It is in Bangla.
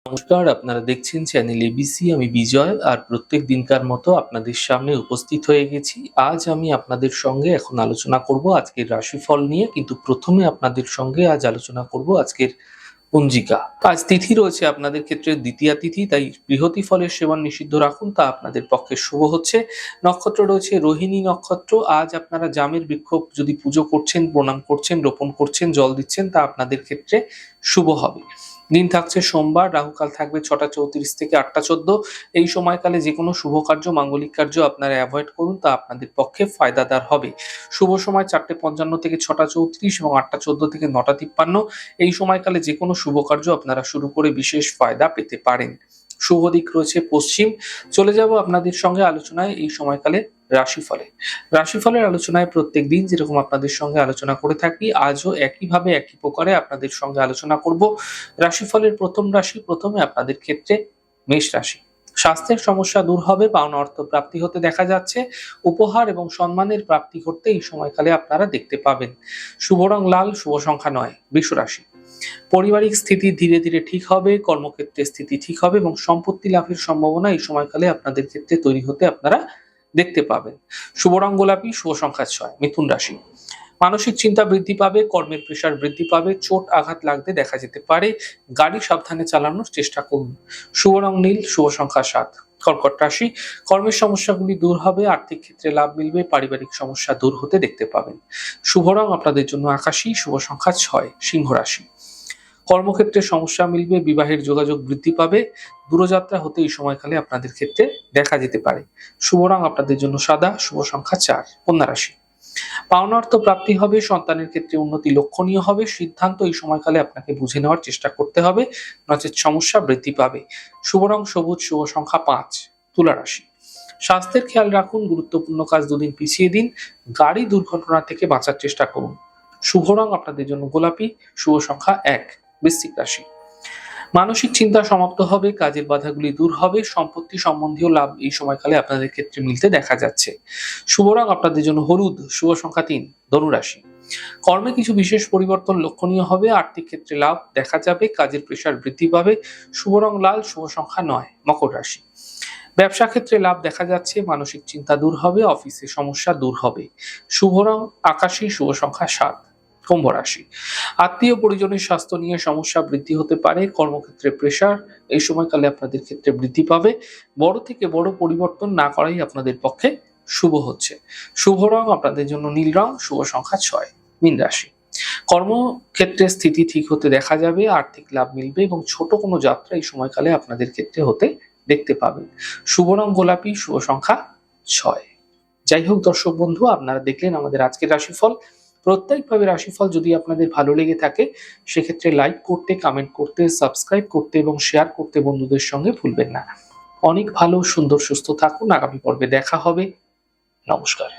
নমস্কার, আপনারা দেখছেন চ্যানেল এবিসি। আমি বিজয়, আর প্রত্যেক দিনকার মতো আপনাদের সামনে উপস্থিত হয়ে গেছি। আজ আমি আপনাদের সঙ্গে এখন আলোচনা করব আজকের রাশিফল নিয়ে, কিন্তু প্রথমে আপনাদের সঙ্গে আজ আলোচনা করব আজকের পঞ্জিকা। আজ তিথি রয়েছে আপনাদের ক্ষেত্রে দ্বিতীয়া তিথি, তাই বৃহতি ফলের সেবন নিষিদ্ধ রাখুন, তা আপনাদের পক্ষে শুভ হচ্ছে। নক্ষত্র রয়েছে রোহিণী নক্ষত্র। আজ আপনারা জামের বৃক্ষ যদি পুজো করছেন, প্রণাম করছেন, রোপণ করছেন, জল দিচ্ছেন, তা আপনাদের ক্ষেত্রে শুভ হবে। দিন থাকছে সোমবার, রাহুকাল থাকবে 6টা 34 থেকে 8টা 14। এই সময়কালে যে কোনো শুভ কার্য, মাঙ্গলিক কার্য আপনারা অ্যাভয়েড করুন, তা আপনাদের পক্ষে ফায়দাদার হবে। শুভ সময় 4টে 55 থেকে 6টা 34 এবং 8টা 14 থেকে 9টা 53। এই সময়কালে যে কোনো শুভ কার্য আপনারা শুরু করে বিশেষ ফায়দা পেতে পারেন। শুভ দিক রয়েছে পশ্চিম। চলে যাব আপনাদের সঙ্গে আলোচনায় এই সময়কালে রাশিফলে। রাশিফলের আলোচনায় প্রত্যেক দিন যেরকম আপনাদের সঙ্গে আলোচনা করে থাকি, আজও একইভাবে একই প্রকারে আপনাদের সঙ্গে আলোচনা করব। রাশিফলের প্রথম রাশি, প্রথমে আপনাদের ক্ষেত্রে মেষ রাশি। স্বাস্থ্যের সমস্যা দূর হবে, পাওনা অর্থ প্রাপ্তি হতে দেখা যাচ্ছে। উপহার এবং সম্মানের প্রাপ্তি ঘটতে এই সময়কালে আপনারা দেখতে পাবেন। শুভ রং লাল, শুভ সংখ্যা 9। বৃষ রাশি। পারিবারিক স্থিতি ধীরে ধীরে ঠিক হবে, কর্মক্ষেত্রে স্থিতি ঠিক হবে এবং সম্পত্তি লাভের সম্ভাবনা এই সময়কালে আপনাদের ক্ষেত্রে তৈরি হতে আপনারা দেখতে পাবেন। শুভ রং গোলাপি, শুভ সংখ্যা 6। মিথুন রাশি। মানসিক চিন্তা বৃদ্ধি পাবে, কর্মের প্রেশার বৃদ্ধি পাবে, চোট আঘাত লাগতে দেখা যেতে পারে। গাড়ি সাবধানে চালানোর চেষ্টা করুন। শুভ রং নীল, শুভ সংখ্যা 7। কর্কট রাশি। কর্মের সমস্যাগুলি দূর হবে, আর্থিক ক্ষেত্রে লাভ মিলবে, পারিবারিক সমস্যা দূর হতে দেখতে পাবেন। শুভ রং আপনাদের জন্য আকাশী, শুভ সংখ্যা 6। সিংহ রাশি। কর্মক্ষেত্রে সমস্যা মিলবে, বিবাহের যোগাযোগ বৃদ্ধি পাবে, দূরযাত্রা হতে এই সময়কালে আপনাদের ক্ষেত্রে দেখা যেতে পারে। শুভ রং আপনাদের জন্য সাদা, শুভ সংখ্যা 4। কন্যা রাশি। পাওনা অর্থ প্রাপ্তি হবে, সন্তানের ক্ষেত্রে উন্নতি লক্ষণীয় হবে, সিদ্ধান্ত এই সময়কালে আপনাকে বুঝে নেওয়ার চেষ্টা করতে হবে, নচেত সমস্যা বৃদ্ধি পাবে। শুভ রং সবুজ, শুভ সংখ্যা 5। তুলা রাশি। স্বাস্থ্যের খেয়াল রাখুন, গুরুত্বপূর্ণ কাজ দুদিন পিছিয়ে দিন, গাড়ি দুর্ঘটনা থেকে বাঁচার চেষ্টা করুন। শুভ রং আপনাদের জন্য গোলাপি, শুভ সংখ্যা 1। বৃশ্চিক রাশি। মানসিক চিন্তা সমাপ্ত হবে, কাজের বাধাগুলি দূর হবে, সম্পত্তি সম্বন্ধীয় লাভ এই সময়কালে আপনাদের ক্ষেত্রে মিলতে দেখা যাচ্ছে। শুভ রং আপনাদের জন্য হলুদ, শুভ সংখ্যা 3। ধনু রাশি। কর্মে কিছু বিশেষ পরিবর্তন লক্ষণীয় হবে, আর্থিক ক্ষেত্রে লাভ দেখা যাবে, কাজের প্রেশার বৃদ্ধি পাবে। শুভ রং লাল, শুভ সংখ্যা 9। মকর রাশি। ব্যবসা ক্ষেত্রে লাভ দেখা যাচ্ছে, মানসিক চিন্তা দূর হবে, অফিসে সমস্যা দূর হবে। শুভ রং আকাশী, শুভ সংখ্যা 7। কুম্ভ রাশি। আত্মীয় পরিজনের স্বাস্থ্য নিয়ে সমস্যা বৃদ্ধি হতে পারে, কর্মক্ষেত্রে প্রেশার এই সময়কালে আপনাদের ক্ষেত্রে বৃদ্ধি পাবে। বড় থেকে বড় পরিবর্তন না করাই আপনাদের পক্ষে শুভ হচ্ছে। শুভ রং আপনাদের জন্য নীল রং, শুভ সংখ্যা 6। মীন রাশি। কর্মক্ষেত্রে স্থিতি ঠিক হতে দেখা যাবে, আর্থিক লাভ মিলবে এবং ছোট কোনো যাত্রা এই সময়কালে আপনাদের ক্ষেত্রে হতে দেখতে পাবেন। শুভ রং গোলাপি, শুভ সংখ্যা 6। যাই হোক দর্শক বন্ধু, আপনারা দেখলেন আমাদের আজকের রাশিফল। প্রত্যেকভাবে রাশিফল যদি আপনাদের ভালো লেগে থাকে, সেক্ষেত্রে লাইক করতে, কমেন্ট করতে, সাবস্ক্রাইব করতে এবং শেয়ার করতে বন্ধুদের সঙ্গে ভুলবেন না। অনেক ভালো, সুন্দর, সুস্থ থাকুন। আগামী পর্বে দেখা হবে। নমস্কার।